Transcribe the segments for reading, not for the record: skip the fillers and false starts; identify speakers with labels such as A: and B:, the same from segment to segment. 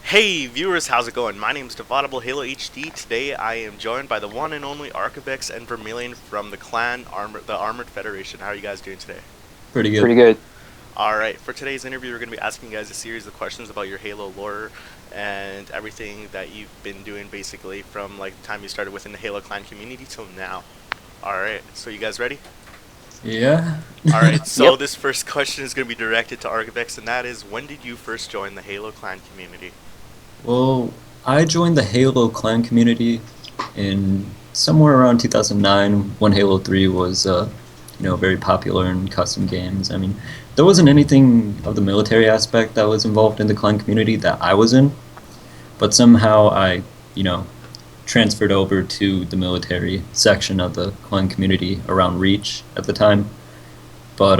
A: Hey viewers, how's it going? My name is DividableHalo HD. Today I am joined by the one and only Arkavex and Vermillion from the the Armored Federation. How are you guys doing today?
B: Pretty good.
C: Pretty good.
A: Alright, for today's interview we're going to be asking you guys a series of questions about your Halo lore and everything that you've been doing basically from like the time you started within the Halo clan community till now. Alright, so you guys ready?
B: Yeah.
A: Alright, so
C: Yep.
A: this first question is going to be directed to Arkavex, and that is, when did you first join the Halo clan community?
B: Well, I joined the Halo clan community in somewhere around 2009 when Halo 3 was, very popular in custom games. I mean, there wasn't anything of the military aspect that was involved in the clan community that I was in, but somehow I, you know, transferred over to the military section of the clan community around Reach at the time. But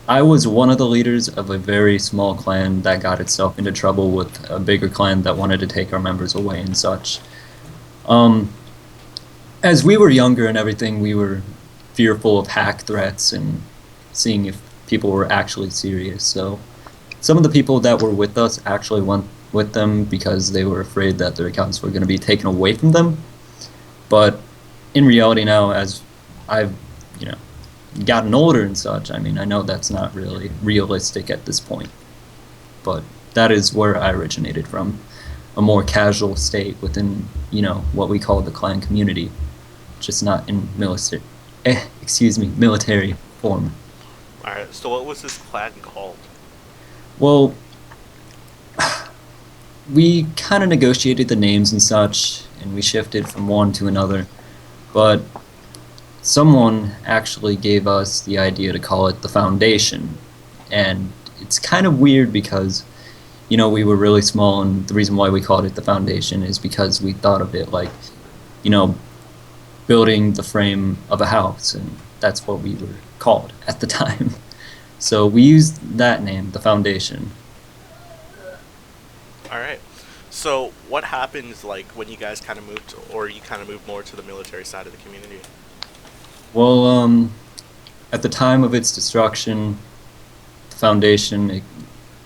B: I was one of the leaders of a very small clan that got itself into trouble with a bigger clan that wanted to take our members away and such. Um, as we were younger and everything, we were fearful of hack threats and seeing if people were actually serious. So some of the people that were with us actually went with them because they were afraid that their accounts were going to be taken away from them. But in reality now, as I've, you know, gotten older and such, I mean, I know that's not really realistic at this point, but that is where I originated from, a more casual state within, what we call the clan community, just not in military form.
A: Alright, so what was this clan called?
B: Well, we kind of negotiated the names and such, and we shifted from one to another, but someone actually gave us the idea to call it the Foundation. And it's kind of weird because, we were really small, and the reason why we called it the Foundation is because we thought of it like, you know, building the frame of a house, and that's what we were called at the time. So we used that name, the Foundation.
A: Alright. So what happened like when you guys kind of moved, or you kind of moved more to the military side of the community?
B: Well, at the time of its destruction, the Foundation, it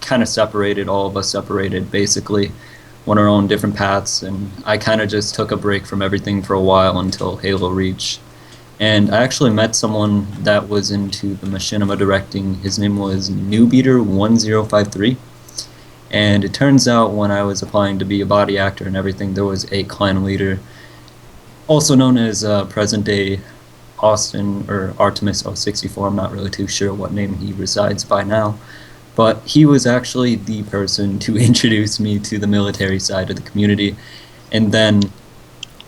B: kind of separated, all of us separated, basically, went our own different paths, and I kind of just took a break from everything for a while until Halo Reach. And I actually met someone that was into the machinima directing. His name was Newbeater1053. And it turns out when I was applying to be a body actor and everything, there was a clan leader, also known as present day Austin or Artemis 064. I'm not really too sure what name he resides by now. But he was actually the person to introduce me to the military side of the community. And then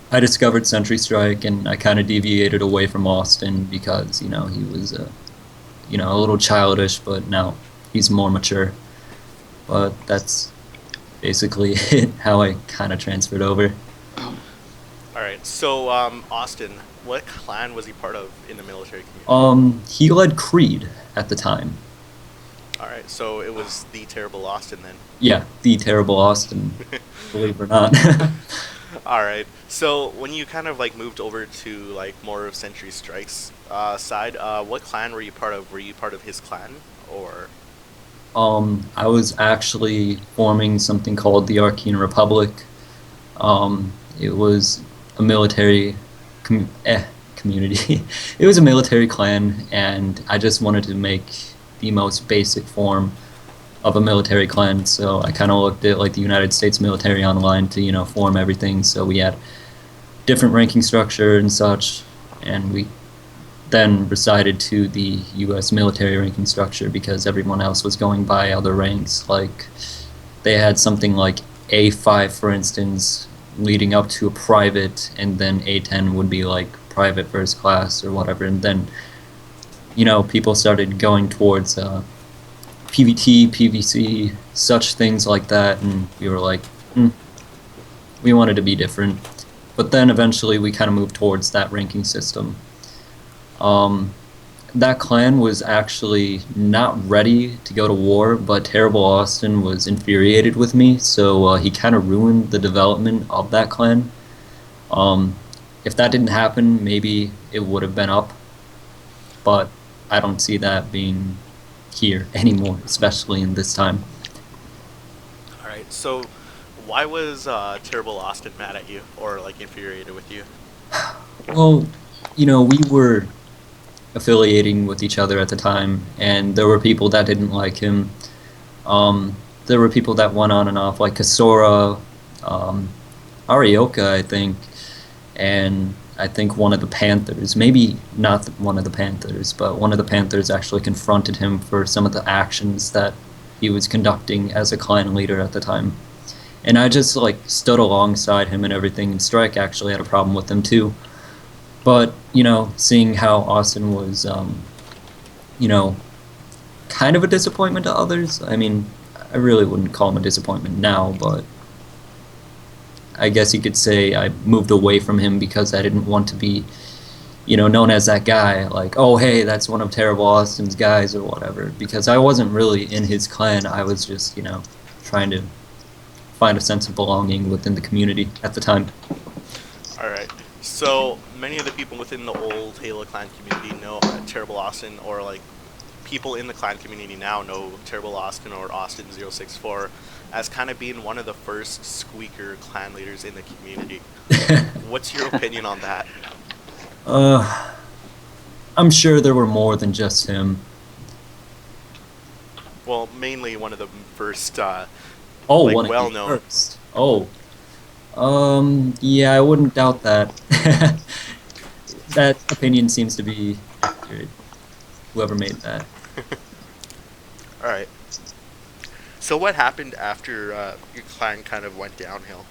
B: I discovered Sentry Strike, and I kind of deviated away from Austin because, he was, a little childish, but now he's more mature. But that's basically it, how I kind of transferred over.
A: Alright, so Austin, what clan was he part of in the military community?
B: He led Creed at the time.
A: Alright, so it was the terrible Austin then.
B: Yeah, the terrible Austin, believe it or not.
A: Alright, so when you kind of like moved over to like more of Century Strike's side, what clan were you part of? Were you part of his clan, or?
B: I was actually forming something called the Archean Republic. It was a military community. It was a military clan, and I just wanted to make the most basic form of a military clan. So I kind of looked at like the United States military online to form everything. So we had different ranking structure and such, and we then recited to the U.S. military ranking structure because everyone else was going by other ranks. Like they had something like A5, for instance, leading up to a private, and then A10 would be like private first class or whatever. And then people started going towards PVT, PVC, such things like that, and we were like, we wanted to be different. But then eventually we kind of moved towards that ranking system. That clan was actually not ready to go to war, but Terrible Austin was infuriated with me, so he kind of ruined the development of that clan. If that didn't happen, maybe it would have been up, but I don't see that being here anymore, especially in this time.
A: Alright, so Why was Terrible Austin mad at you or like infuriated with you?
B: Well, we were affiliating with each other at the time, and there were people that didn't like him. There were people that went on and off, like Kasora, um, Arioka, I think, and I think one of the Panthers, maybe not one of the Panthers, but one of the Panthers actually confronted him for some of the actions that he was conducting as a clan leader at the time. And I just like stood alongside him and everything, and Strike actually had a problem with him too. But, seeing how Austin was, you know, kind of a disappointment to others, I mean, I really wouldn't call him a disappointment now, but I guess you could say I moved away from him because I didn't want to be, known as that guy, like, oh, hey, that's one of Terrible Austin's guys or whatever, because I wasn't really in his clan. I was just, trying to find a sense of belonging within the community at the time.
A: All right. So many of the people within the old Halo clan community know Terrible Austin, or like people in the clan community now know Terrible Austin or Austin064 as kind of being one of the first squeaker clan leaders in the community. What's your opinion on that?
B: uh, I'm sure there were more than just him.
A: Well, mainly one of the first,
B: Oh,
A: like
B: one of
A: well
B: the
A: known.
B: first. Oh, yeah, I wouldn't doubt that. That opinion seems to be accurate. Whoever made that.
A: All right. So what happened after your clan kind of went downhill?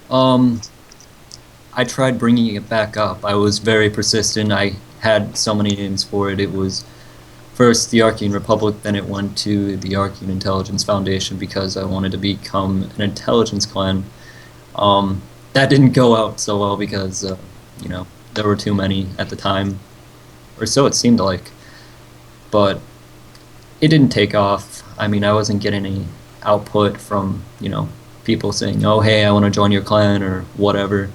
B: Um, I tried bringing it back up. I was very persistent. I had so many names for it. It was first the Archean Republic, then it went to the Archean Intelligence Foundation because I wanted to become an intelligence clan. That didn't go out so well because, there were too many at the time, or so it seemed like. But it didn't take off. I mean, I wasn't getting any output from, people saying, oh, hey, I want to join your clan or whatever.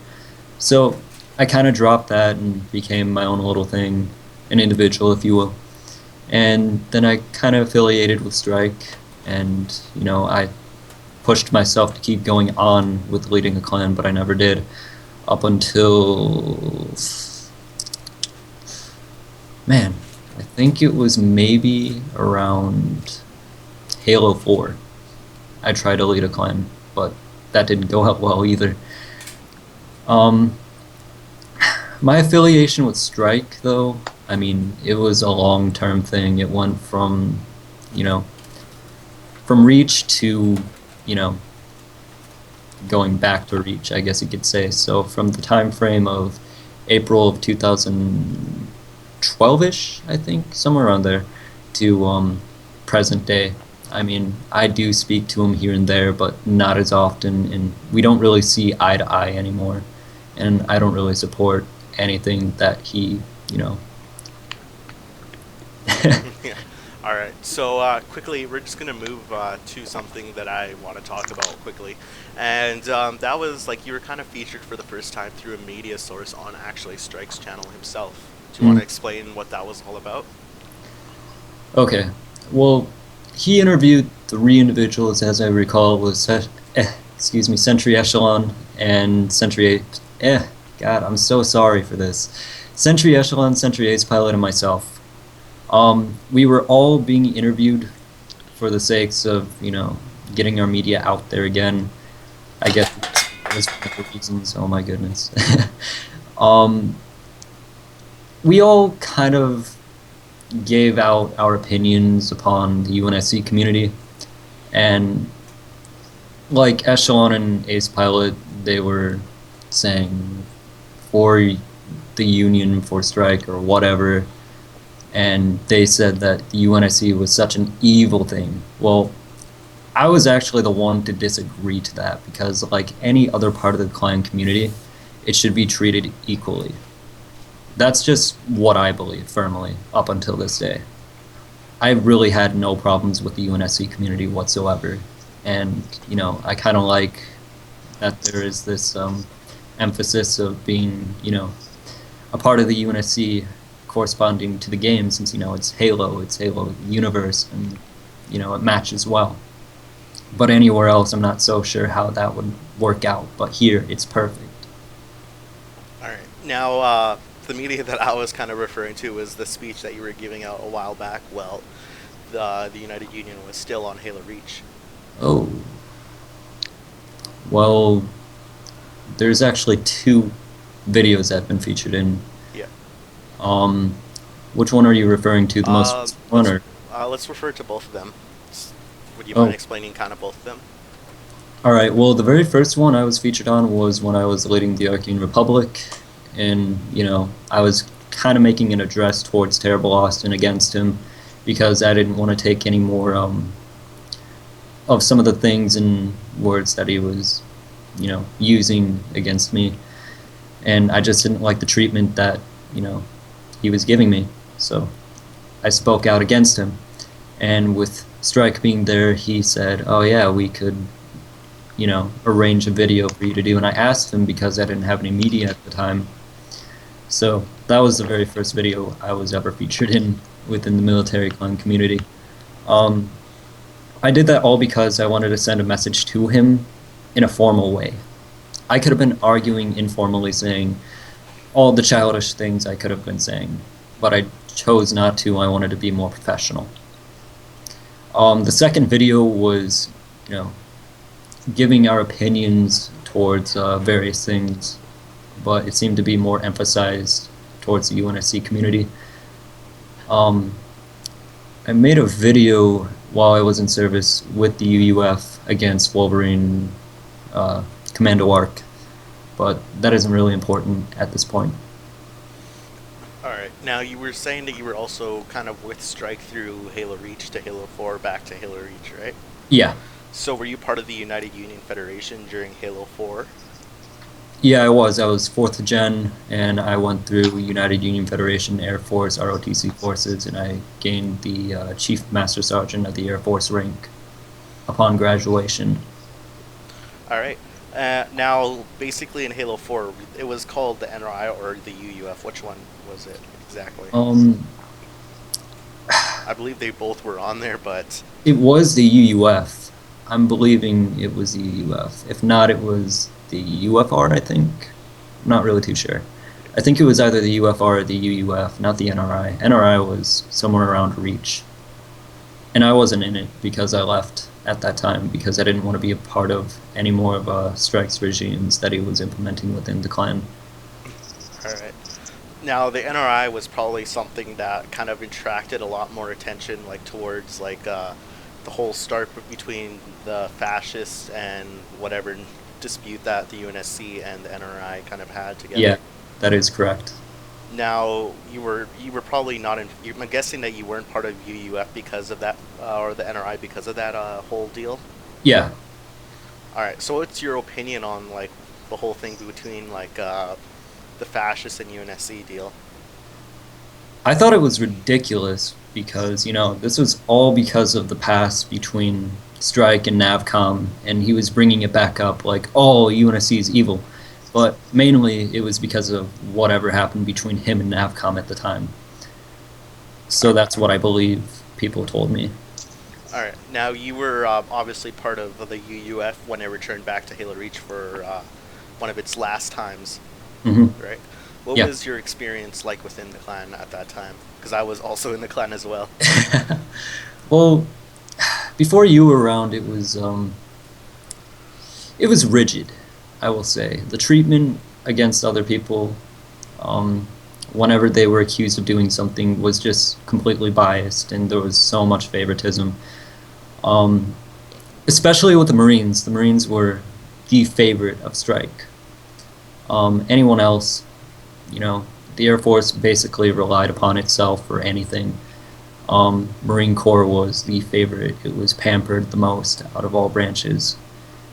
B: So I kind of dropped that and became my own little thing, an individual, if you will. And then I kind of affiliated with Strike, and, I pushed myself to keep going on with leading a clan, but I never did. Up until, man, I think it was maybe around Halo 4. I tried to lead a clan, but that didn't go out well either. Um, my affiliation with Strike, though, I mean, it was a long-term thing. It went from, you know, from Reach to, you know, going back to Reach, I guess you could say. So from the time frame of April of 2012-ish, I think, somewhere around there, to present day. I mean, I do speak to him here and there, but not as often, and we don't really see eye to eye anymore. And I don't really support anything that he, you know.
A: Yeah. All right. So quickly, we're just gonna move to something that I want to talk about quickly, and that was like you were kind of featured for the first time through a media source on actually Strike's channel himself. Do you want to explain what that was all about?
B: Okay. Well, he interviewed 3 individuals, as I recall, was excuse me, Sentry Echelon and Sentry Ace. God, I'm so sorry for this. Sentry Echelon, Sentry Ace Pilot, and myself. We were all being interviewed for the sakes of, you know, getting our media out there again. I guess that was one of the reasons. Oh my goodness. um, we all kind of gave out our opinions upon the UNSC community, and like Echelon and Ace Pilot, they were saying for the Union, for Strike, or whatever, and they said that the UNSC was such an evil thing. Well, I was actually the one to disagree to that, because like any other part of the clan community, it should be treated equally. That's just what I believe firmly up until this day. I really had no problems with the UNSC community whatsoever, and you know, I kind of like that there is this emphasis of being, you know, a part of the UNSC corresponding to the game, since, you know, it's Halo universe, and you know, it matches well. But anywhere else, I'm not so sure how that would work out. But here, it's perfect.
A: All right. Now, the media that I was kind of referring to was the speech that you were giving out a while back. Well, the United Union was still on Halo Reach.
B: Oh, well, there's actually two videos that have been featured in.
A: Yeah.
B: Um, which one are you referring to? The most recent one,
A: Let's
B: or?
A: let's refer to both of them. Would you mind
B: Oh,
A: explaining kind of both of them?
B: all right. Well, the very first one I was featured on was when I was leading the Archean Republic, and I was kind of making an address towards Terrible Austin against him because I didn't want to take any more of some of the things and words that he was, using against me, and I just didn't like the treatment that he was giving me. So I spoke out against him, and with Strike being there, he said, "Oh yeah, we could." Arrange a video for you to do. And I asked him because I didn't have any media at the time. So that was the very first video I was ever featured in within the military clan community. Um, I did that all because I wanted to send a message to him in a formal way. I could have been arguing informally, saying all the childish things I could have been saying, but I chose not to. I wanted to be more professional. The second video was, you know, giving our opinions towards various things, but it seemed to be more emphasized towards the UNSC community. Um, I made a video while I was in service with the UUF against Wolverine Commando Arc, but that isn't really important at this point.
A: All right. Now you were saying that you were also kind of with Strike through Halo Reach to Halo 4 back to Halo Reach, right?
B: Yeah.
A: So were you part of the United Union Federation during Halo 4?
B: Yeah, I was. I was 4th gen, and I went through United Union Federation Air Force ROTC forces, and I gained the Chief Master Sergeant of the Air Force rank upon graduation.
A: All right. Now, basically in Halo 4, it was called the NRI or the UUF. Which one was it exactly?
B: Um,
A: I believe they both were on there, but
B: it was the UUF. I'm believing it was the UUF. If not, it was the UFR, I think. I'm not really too sure. I think it was either the UFR or the UUF, not the NRI. NRI was somewhere around Reach. And I wasn't in it because I left at that time because I didn't want to be a part of any more of Strike's regimes that he was implementing within the clan.
A: all right. Now the NRI was probably something that kind of attracted a lot more attention, like towards the whole start between the fascists and whatever dispute that the UNSC and the NRI kind of had together.
B: Yeah, that is correct.
A: Now you were probably not in. I'm guessing that you weren't part of UUF because of that, or the NRI because of that whole deal.
B: Yeah.
A: All right. So what's your opinion on like the whole thing between like the fascist and UNSC deal?
B: I thought it was ridiculous because, this was all because of the past between Strike and Navcom, and he was bringing it back up like, oh, UNSC is evil. But mainly it was because of whatever happened between him and Navcom at the time. So that's what I believe people told me.
A: All right. Now you were obviously part of the UUF when it returned back to Halo Reach for one of its last times,
B: Hmm.
A: right? What
B: Yeah.
A: was your experience like within the clan at that time? Because I was also in the clan as well.
B: Well, before you were around, it was rigid, I will say. The treatment against other people, um, whenever they were accused of doing something, was just completely biased, and there was so much favoritism. Um, Especially with the Marines. The Marines were the favorite of Strike. Anyone else, the Air Force basically relied upon itself for anything. Marine Corps was the favorite. It was pampered the most out of all branches,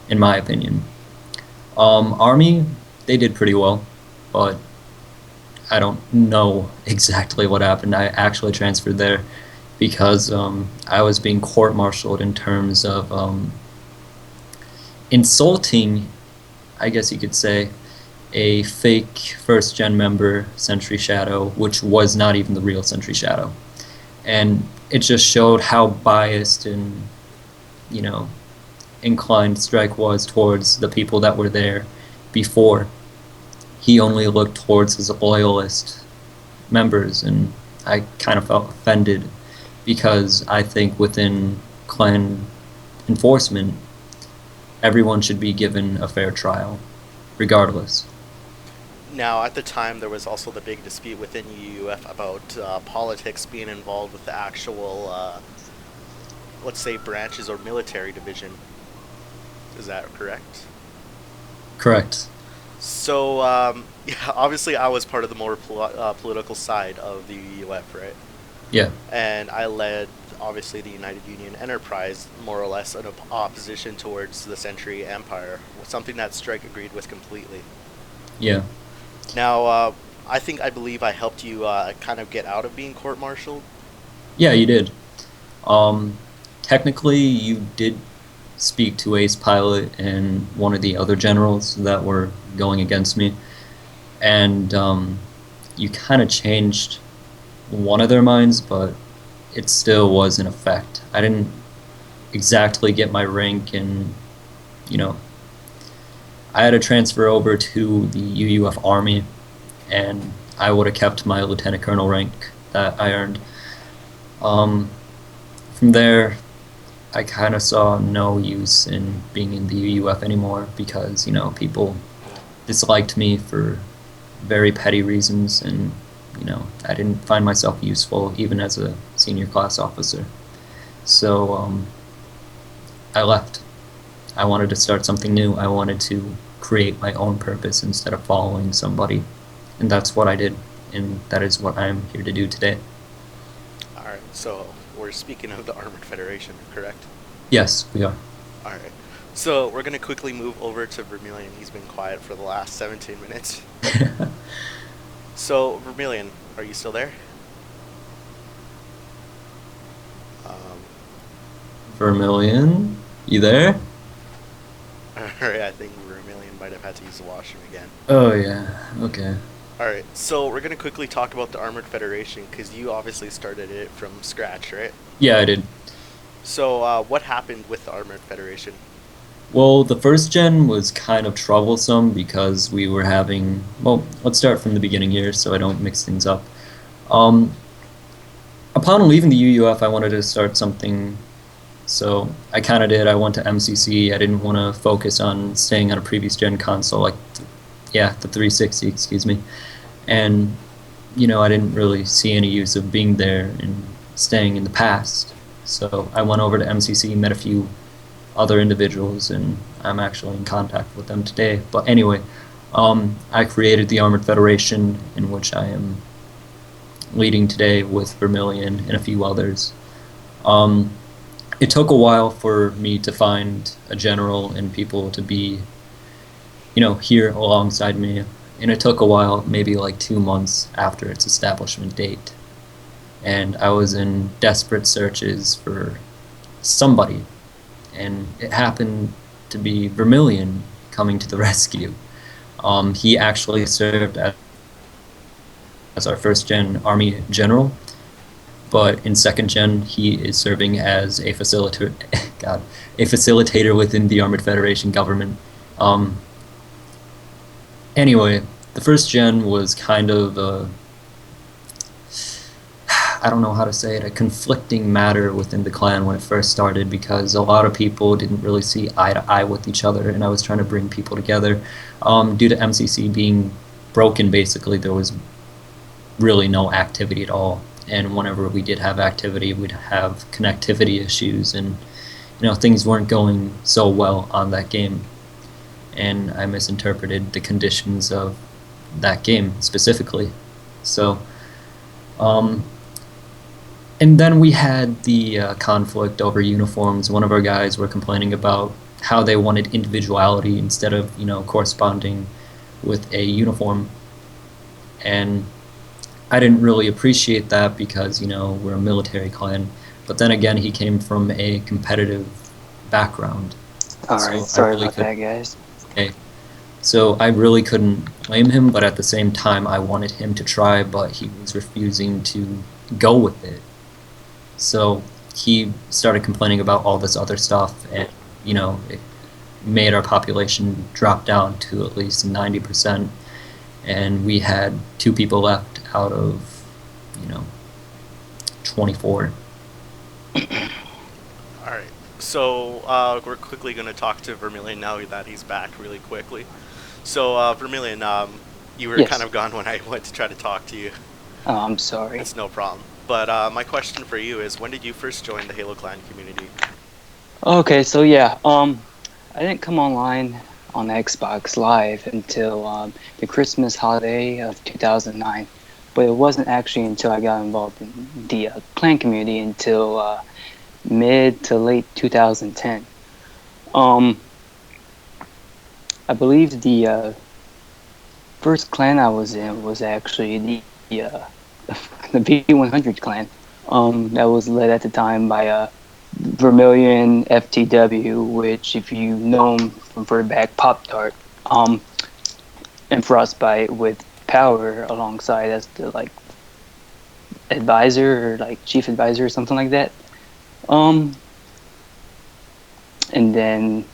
B: in my opinion. Army, they did pretty well, but I don't know exactly what happened. I actually transferred there because I was being court-martialed in terms of insulting, I guess you could say, a fake first-gen member, Sentry Shadow, which was not even the real Sentry Shadow. And it just showed how biased and, you know, inclined Strike was towards the people that were there before. He only looked towards his loyalist members, and I kind of felt offended because I think within clan enforcement, everyone should be given a fair trial, regardless.
A: Now, at the time, there was also the big dispute within UUF about politics being involved with the actual, let's say, branches or military division. Is that correct?
B: Correct.
A: So, yeah, obviously, I was part of the more political side of the UUF, right?
B: Yeah.
A: And I led, obviously, the United Union Enterprise, more or less, in opposition towards the Century Empire, something that Strike agreed with completely.
B: Yeah.
A: Now, I believe I helped you kind of get out of being court-martialed.
B: Yeah, you did. Um, Technically, you did speak to Ace Pilot and one of the other generals that were going against me, and you kind of changed one of their minds, but it still was in effect. I didn't exactly get my rank, and you know, I had to transfer over to the UUF Army, and I would have kept my lieutenant colonel rank that I earned. Um, from there, I kind of saw no use in being in the UUF anymore because, people disliked me for very petty reasons, and, I didn't find myself useful even as a senior class officer. So I left. I wanted to start something new. I wanted to create my own purpose instead of following somebody. And that's what I did, and that is what I am here to do today.
A: All right, so we're speaking of the Armored Federation, correct?
B: Yes, we are.
A: All right. So we're going to quickly move over to Vermillion. He's been quiet for the last 17 minutes. So, Vermillion, are you still there? Um,
B: Vermillion, you there?
A: all right, I think Vermillion might have had to use the washroom again.
B: Oh, yeah, okay.
A: All right, so we're going to quickly talk about the Armored Federation because you obviously started it from scratch, right?
B: Yeah, I did.
A: So, what happened with the Armored Federation?
B: Well, the first gen was kind of troublesome because we were having. Well, let's start from the beginning here so I don't mix things up. Um, Upon leaving the UUF, I wanted to start something, so I kind of did. I went to MCC. I didn't want to focus on staying on a previous gen console, the 360, excuse me. And, I didn't really see any use of being there and staying in the past. So I went over to MCC, met a few other individuals, and I'm actually in contact with them today. But anyway, I created the Armored Federation, in which I am leading today with Vermillion and a few others. It took a while for me to find a general and people to be, here alongside me. And it took a while, maybe like 2 months after its establishment date. And I was in desperate searches for somebody. And it happened to be Vermillion coming to the rescue. He actually served as our first gen Army general, but in second gen he is serving as a facilitator, a facilitator within the Armored Federation government. Anyway, the first gen was kind of I don't know how to say it, a conflicting matter within the clan when it first started, because a lot of people didn't really see eye to eye with each other, and I was trying to bring people together. Due to MCC being broken, basically, there was really no activity at all, and whenever we did have activity, we'd have connectivity issues, and things weren't going so well on that game, and I misinterpreted the conditions of that game specifically. So and then we had the conflict over uniforms. One of our guys were complaining about how they wanted individuality instead of, corresponding with a uniform. And I didn't really appreciate that because, we're a military clan. But then again, he came from a competitive background.
C: Alright, sorry about that, guys.
B: Okay. So I really couldn't blame him, but at the same time, I wanted him to try, but he was refusing to go with it. So he started complaining about all this other stuff, and it made our population drop down to at least 90%, and we had 2 people left out of 24.
A: All right. So we're quickly going to talk to Vermillion now that he's back really quickly. So Vermillion, you were kind
C: Yes.
A: of gone when I went to try to talk to you.
C: Oh, I'm sorry.
A: It's no problem. But my question for you is, when did you first join the Halo Clan community?
C: Okay, so yeah, I didn't come online on Xbox Live until the Christmas holiday of 2009, but it wasn't actually until I got involved in the clan community until mid to late 2010. I believe the first clan I was in was actually the V100 clan. That was led at the time by Vermillion FTW, which, if you know him from further back, Pop Tart, and Frostbite with Power alongside as the advisor or chief advisor or something like that. And then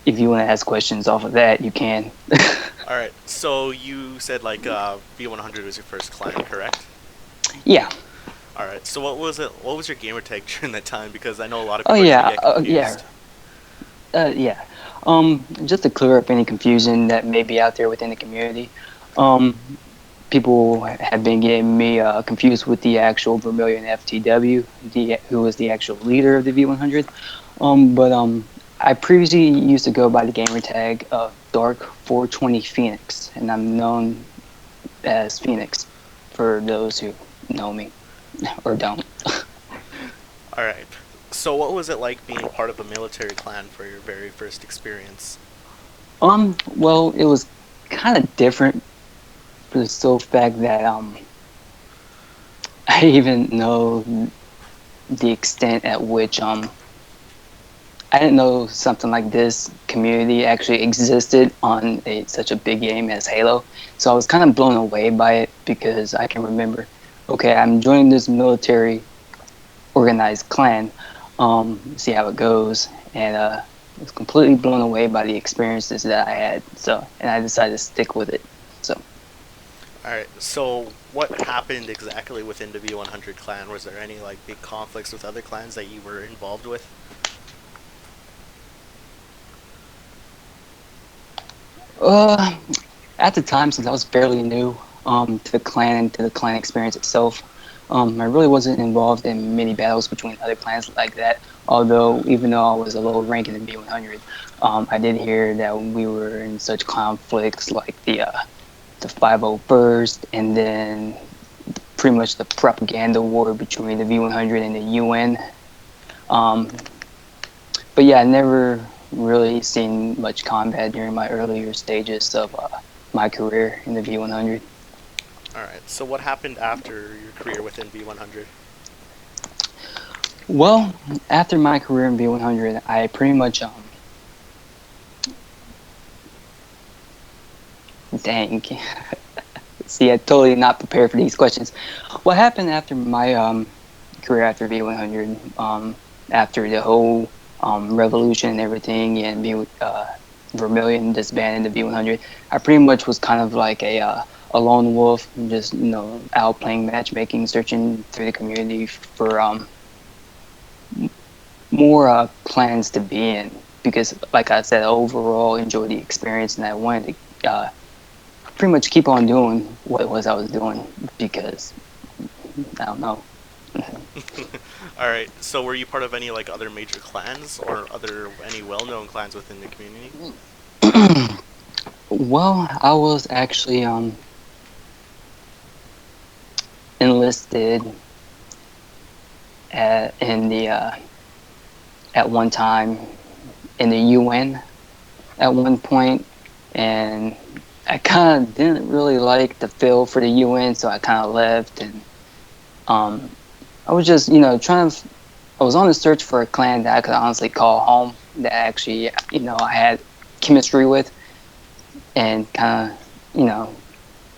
C: if you want to ask questions off of that, you can.
A: All right. So you said V100 was your first clan, correct?
C: Yeah.
A: All right. So what was it? What was your gamer tag during that time? Because I know a lot of
C: Oh
A: people
C: yeah.
A: get confused.
C: Yeah. Just to clear up any confusion that may be out there within the community, people have been getting me confused with the actual Vermillion FTW, who was the actual leader of the V100. But I previously used to go by the gamer tag of Dark 420 Phoenix, and I'm known as Phoenix for those who know me or don't.
A: All right. So what was it like being part of a military clan for your very first experience?
C: Well, it was kind of different for the sole fact that I even know the extent at which I didn't know something like this community actually existed on such a big game as Halo. So I was kind of blown away by it, because I can remember, okay, I'm joining this military organized clan, see how it goes, and I was completely blown away by the experiences that I had. So, and I decided to stick with it. So.
A: All right. So what happened exactly within the V100 clan? Was there any big conflicts with other clans that you were involved with?
C: At the time, since I was fairly new to the clan and to the clan experience itself, I really wasn't involved in many battles between other clans like that. Although, even though I was a low rank in the B100, I did hear that we were in such conflicts like the 501st, and then pretty much the propaganda war between the V100 and the UN. But yeah, I never really seen much combat during my earlier stages of my career in the V100.
A: All right. So what happened after your career within V100?
C: Well, after my career in V100, I pretty much dang. See, I totally not prepared for these questions. What happened after my career after V100? After the whole revolution and everything, and Vermillion disbanded the V100, I pretty much was kind of like a lone wolf, just out playing matchmaking, searching through the community for more plans to be in, because, like I said, overall enjoyed the experience, and I wanted to pretty much keep on doing what it was I was doing, because I don't know.
A: All right. So were you part of any other major clans or any well-known clans within the community?
C: Well, I was actually enlisted at one time in the UN at one point, and I kind of didn't really like the feel for the UN, so I kind of left, and I was just I was on the search for a clan that I could honestly call home, that actually I had chemistry with, and kind of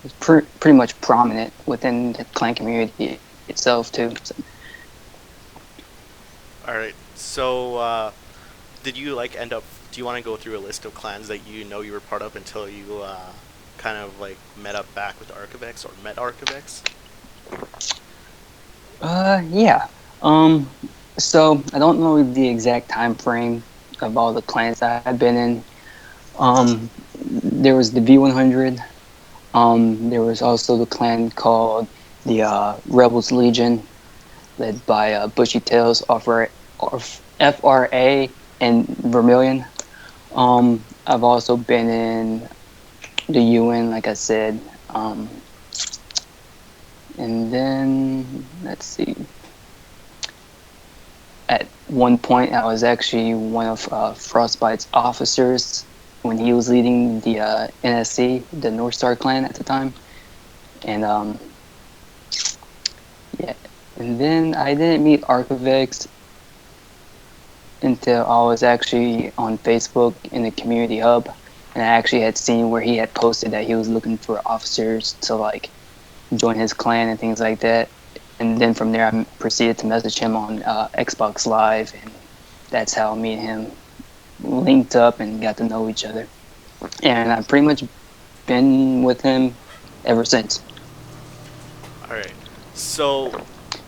C: was pretty much prominent within the clan community itself too. So.
A: All right. So, did you like end up? Do you want to go through a list of clans that you know you were part of until you kind of like met up back with Arkavex or met Arkavex?
C: Yeah. So I don't know the exact time frame of all the clans that I've been in. There was the V100. There was also the clan called the Rebels Legion, led by Bushy Tails, FRA, and Vermillion. I've also been in the UN, like I said. And then, let's see. At one point, I was actually one of Frostbite's officers when he was leading the NSC, the North Star clan at the time. And yeah, and then I didn't meet Arkavex until I was actually on Facebook in the community hub, and I actually had seen where he had posted that he was looking for officers to like join his clan and things like that. And then from there, I proceeded to message him on Xbox Live, and that's how me and him linked up and got to know each other. And I've pretty much been with him ever since.
A: All right. So,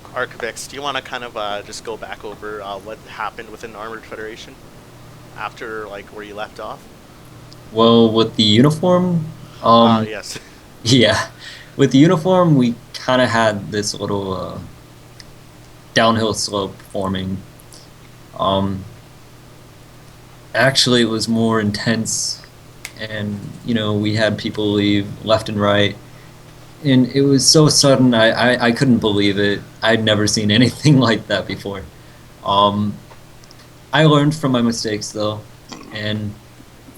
A: Arkavex, do you want to kind of just go back over what happened within the Armored Federation after like where you left off?
B: Well, with the uniform,
A: Yes.
B: yeah, with the uniform, we kind of had this little downhill slope forming. Actually, it was more intense, and we had people leave left and right, and it was so sudden. I couldn't believe it. I'd never seen anything like that before. I learned from my mistakes though, and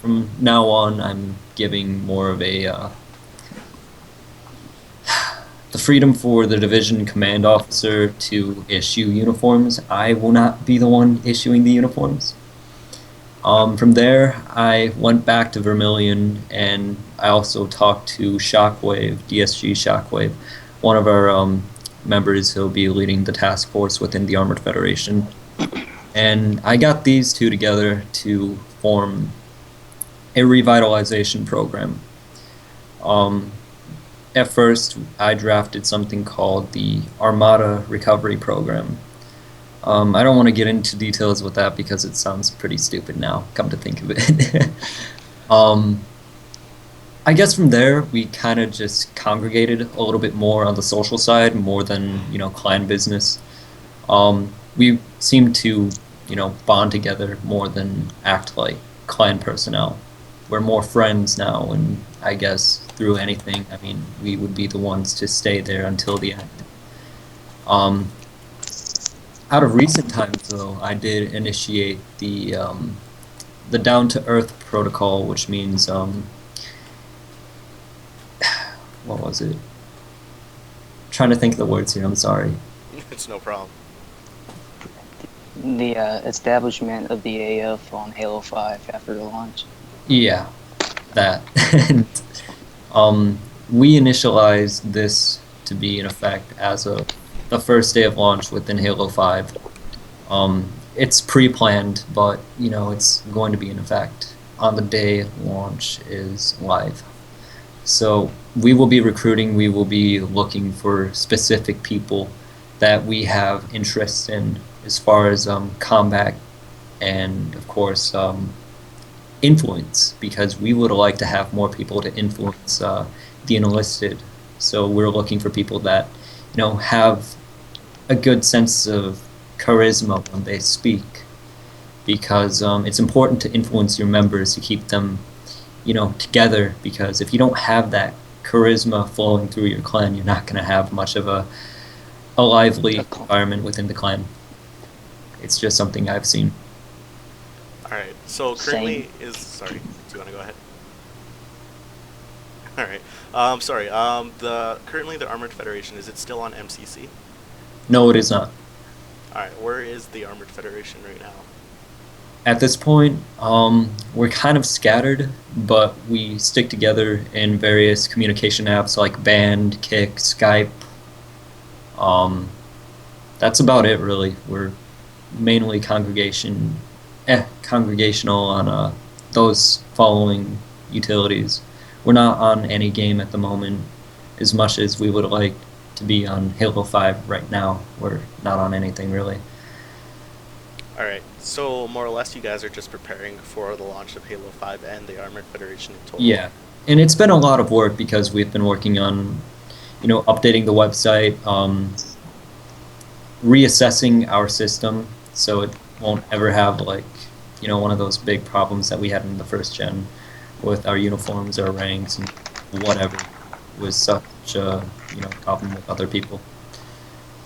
B: from now on, I'm giving more of a the freedom for the division command officer to issue uniforms. I will not be the one issuing the uniforms. From there, I went back to Vermillion, and I also talked to Shockwave, DSG Shockwave, one of our members who'll be leading the task force within the Armored Federation. And I got these two together to form a revitalization program. At first, I drafted something called the Armada Recovery Program. I don't want to get into details with that because it sounds pretty stupid now, come to think of it. I guess from there, we kind of just congregated a little bit more on the social side, more than, clan business. We seem to, bond together more than act like clan personnel. We're more friends now, and I guess through anything, we would be the ones to stay there until the end. Out of recent times, though, I did initiate the down-to-earth protocol, which means, what was it? Trying to think of the words here, I'm sorry.
A: It's no problem.
C: The establishment of the AF on Halo 5 after the launch.
B: Yeah, that. And, we initialized this to be in effect as of the first day of launch within Halo 5. It's pre-planned, but it's going to be in effect on the day launch is live. So we will be recruiting, we will be looking for specific people that we have interest in as far as combat and, of course, influence, because we would like to have more people to influence the enlisted. So we're looking for people that, have a good sense of charisma when they speak, because it's important to influence your members to keep them, together, because if you don't have that charisma flowing through your clan, you're not going to have much of a lively environment within the clan. It's just something I've seen.
A: Alright, so currently sorry, do you want to go ahead? Alright, sorry, currently the Armored Federation, is it still on MCC?
B: No, it is not.
A: Alright, where is the Armored Federation right now?
B: At this point, we're kind of scattered, but we stick together in various communication apps like Band, Kick, Skype. That's about it, really. We're mainly congregational on those following utilities. We're not on any game at the moment as much as we would like to be on Halo 5 right now. We're not on anything really.
A: Alright, so more or less you guys are just preparing for the launch of Halo 5 and the Armored Federation in total.
B: Yeah, and it's been a lot of work because we've been working on, updating the website, reassessing our system so it won't ever have one of those big problems that we had in the first gen with our uniforms, our ranks, and whatever was such a problem with other people.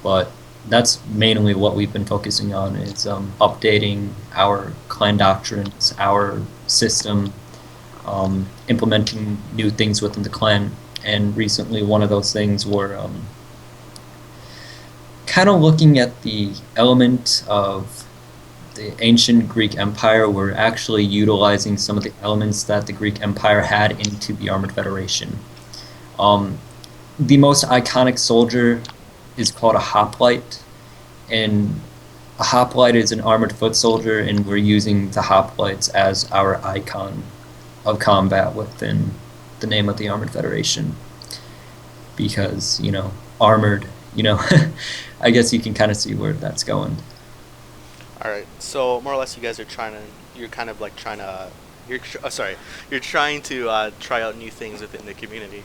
B: But that's mainly what we've been focusing on is updating our clan doctrines, our system, implementing new things within the clan. And recently one of those things were kind of looking at the element of the ancient Greek Empire. We're actually utilizing some of the elements that the Greek Empire had into the Armored Federation. The most iconic soldier is called a hoplite, and a hoplite is an armored foot soldier, and we're using the hoplites as our icon of combat within the name of the Armored Federation. Because, armored, I guess you can kind of see where that's going.
A: Alright, so more or less you guys are trying to try out new things within the community.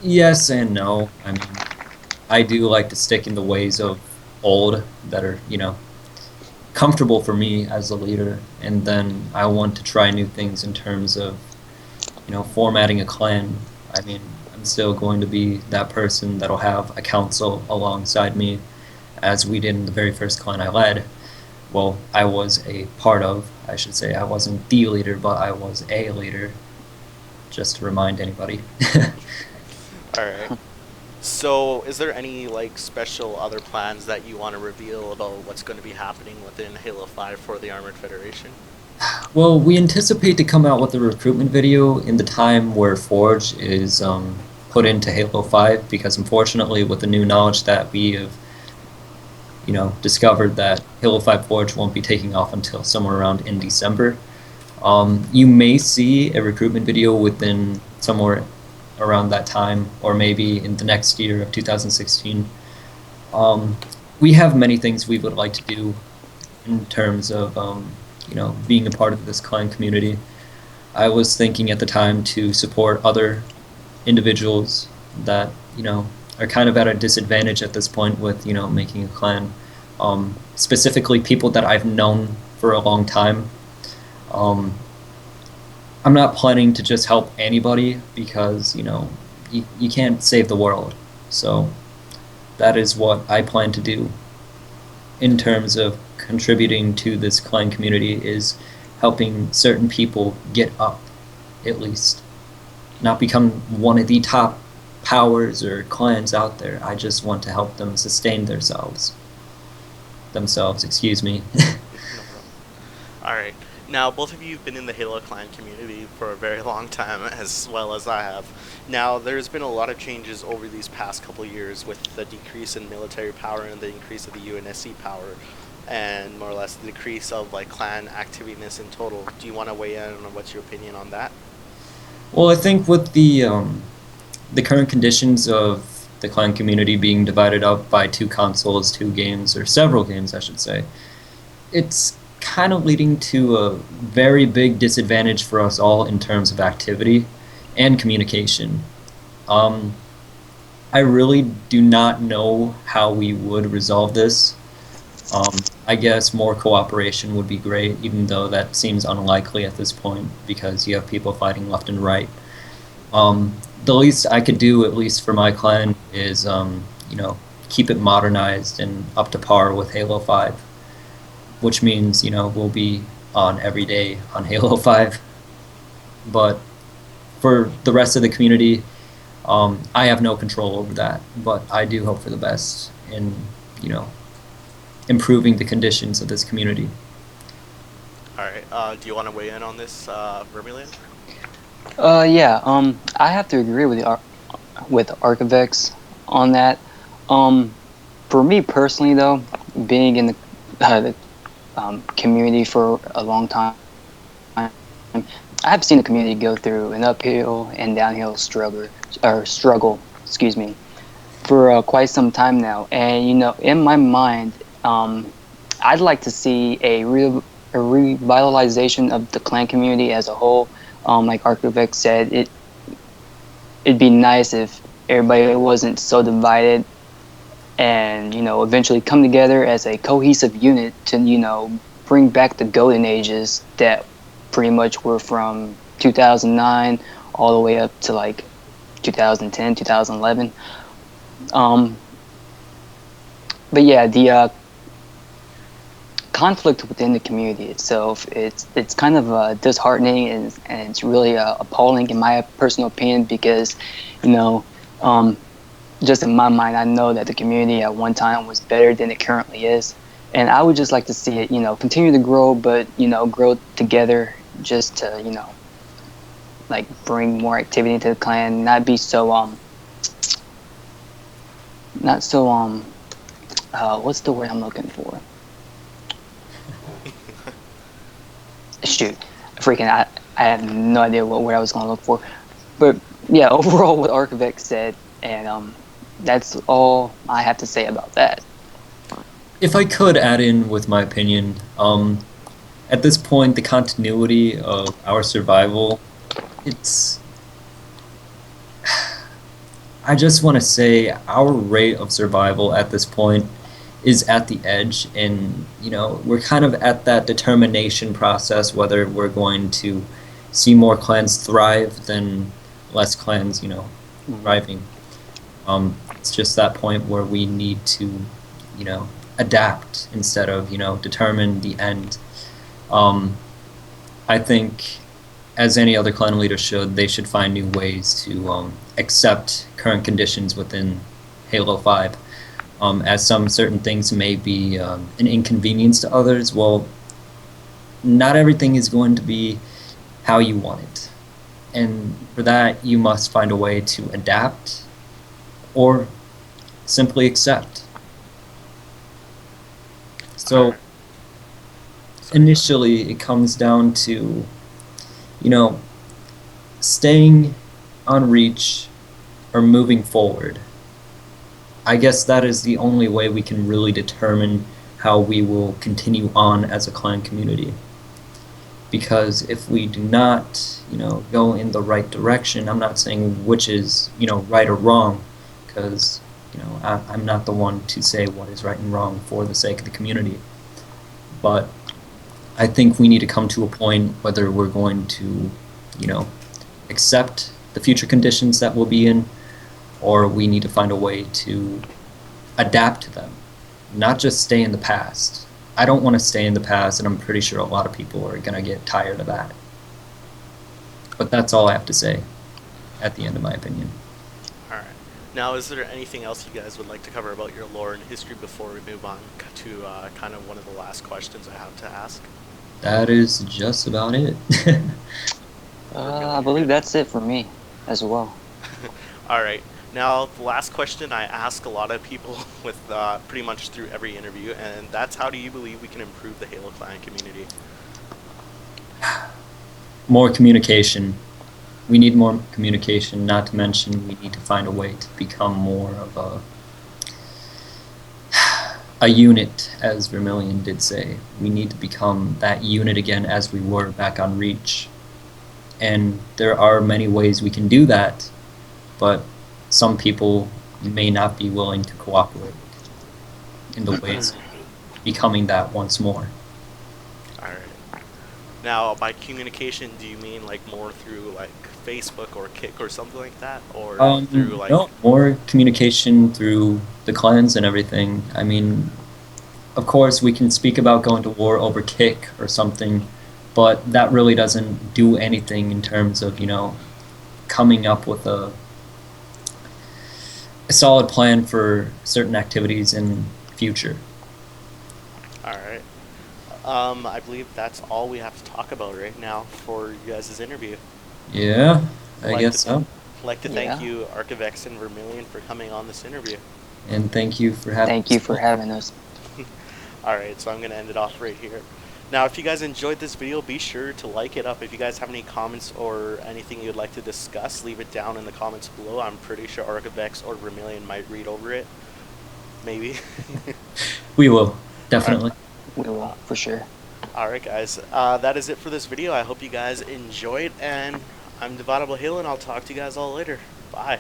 B: Yes and no. I mean, I do like to stick in the ways of old that are, comfortable for me as a leader, and then I want to try new things in terms of, formatting a clan. I mean, I'm still going to be that person that'll have a council alongside me, as we did in the very first clan I led. Well, I was a part of, I should say. I wasn't the leader, but I was a leader, just to remind anybody.
A: Alright. So, is there any special other plans that you want to reveal about what's going to be happening within Halo 5 for the Armored Federation?
B: Well, we anticipate to come out with a recruitment video in the time where Forge is put into Halo 5, because unfortunately with the new knowledge that we have discovered that Halo 5 Forge won't be taking off until somewhere around in December. You may see a recruitment video within somewhere around that time, or maybe in the next year of 2016. We have many things we would like to do in terms of being a part of this clan community. I was thinking at the time to support other individuals that are kind of at a disadvantage at this point with making a clan. Specifically people that I've known for a long time. I'm not planning to just help anybody because you can't save the world. So that is what I plan to do in terms of contributing to this clan community, is helping certain people get up, at least. Not become one of the top powers or clans out there. I just want to help them sustain themselves, excuse me.
A: No problem. Alright. Now, both of you have been in the Halo clan community for a very long time, as well as I have. Now, there's been a lot of changes over these past couple of years with the decrease in military power and the increase of the UNSC power, and more or less the decrease of clan activeness in total. Do you want to weigh in on what's your opinion on that?
B: Well, I think with the current conditions of the clan community being divided up by 2 consoles, 2 games, or several games, I should say, it's kind of leading to a very big disadvantage for us all in terms of activity and communication. I really do not know how we would resolve this. I guess more cooperation would be great, even though that seems unlikely at this point because you have people fighting left and right. The least I could do, at least for my clan, is keep it modernized and up to par with Halo 5. Which means, we'll be on every day on Halo 5. But for the rest of the community, I have no control over that. But I do hope for the best in, improving the conditions of this community.
A: Alright, do you want to weigh in on this, Vermillion?
C: I have to agree with Arkavex on that. For me personally, though, being in the community for a long time, I've seen the community go through an uphill and downhill struggle, excuse me, for quite some time now. And in my mind, I'd like to see a revitalization of the clan community as a whole. Like Arkavex said, it'd be nice if everybody wasn't so divided, and eventually come together as a cohesive unit to bring back the golden ages that pretty much were from 2009 all the way up to like 2010, 2011. But yeah, the conflict within the community itself, it's kind of disheartening, and it's really appalling in my personal opinion, because just in my mind, I know that the community at one time was better than it currently is, and I would just like to see it continue to grow, but grow together, just to like bring more activity into the clan, not be so not so what's the word I'm looking for? Shoot, freaking, I have no idea what word I was going to look for. But yeah, overall, what Arkavex said, and that's all I have to say about that.
B: If I could add in with my opinion, at this point, the continuity of our survival, it's... I just want to say our rate of survival at this point is at the edge, and we're kind of at that determination process whether we're going to see more clans thrive than less clans thriving. It's just that point where we need to adapt instead of determine the end. I think, as any other clan leader should, they should find new ways to accept current conditions within Halo 5. As some certain things may be an inconvenience to others, well, not everything is going to be how you want it. And for that, you must find a way to adapt or simply accept. So initially, it comes down to staying on reach or moving forward. I guess that is the only way we can really determine how we will continue on as a clan community. Because if we do not, go in the right direction, I'm not saying which is, right or wrong, because, I'm not the one to say what is right and wrong for the sake of the community. But I think we need to come to a point whether we're going to, accept the future conditions that we'll be in, or we need to find a way to adapt to them, not just stay in the past. I don't want to stay in the past, and I'm pretty sure a lot of people are going to get tired of that. But that's all I have to say at the end of my opinion.
A: Alright. Now, is there anything else you guys would like to cover about your lore and history before we move on to kind of one of the last questions I have to ask?
B: That is just about it.
C: I believe that's it for me as well.
A: Alright. Now, the last question I ask a lot of people with pretty much through every interview, and that's, how do you believe we can improve the Halo Clan community?
B: More communication. We need more communication, not to mention we need to find a way to become more of a unit, as Vermillion did say. We need to become that unit again as we were back on Reach. And there are many ways we can do that, but some people may not be willing to cooperate in the ways of becoming that once more.
A: Alright. Now, by communication, do you mean like more through like Facebook or Kick or something like that? Or through like...
B: No, more communication through the clans and everything. I mean, of course we can speak about going to war over Kick or something, but that really doesn't do anything in terms of, coming up with a solid plan for certain activities in future.
A: Alright. I believe that's all we have to talk about right now for you guys' interview.
B: Yeah, I guess so.
A: I'd like to thank you, Arkavex and Vermillion, for coming on this interview.
B: And thank you for having
C: Thank you for having us.
A: Alright, so I'm going to end it off right here. Now, if you guys enjoyed this video, be sure to like it up. If you guys have any comments or anything you'd like to discuss, leave it down in the comments below. I'm pretty sure Arkavex or Vermillion might read over it. Maybe.
B: We will, definitely.
C: We will, for sure.
A: Alright guys, that is it for this video. I hope you guys enjoyed, and I'm DividableHalo, and I'll talk to you guys all later. Bye.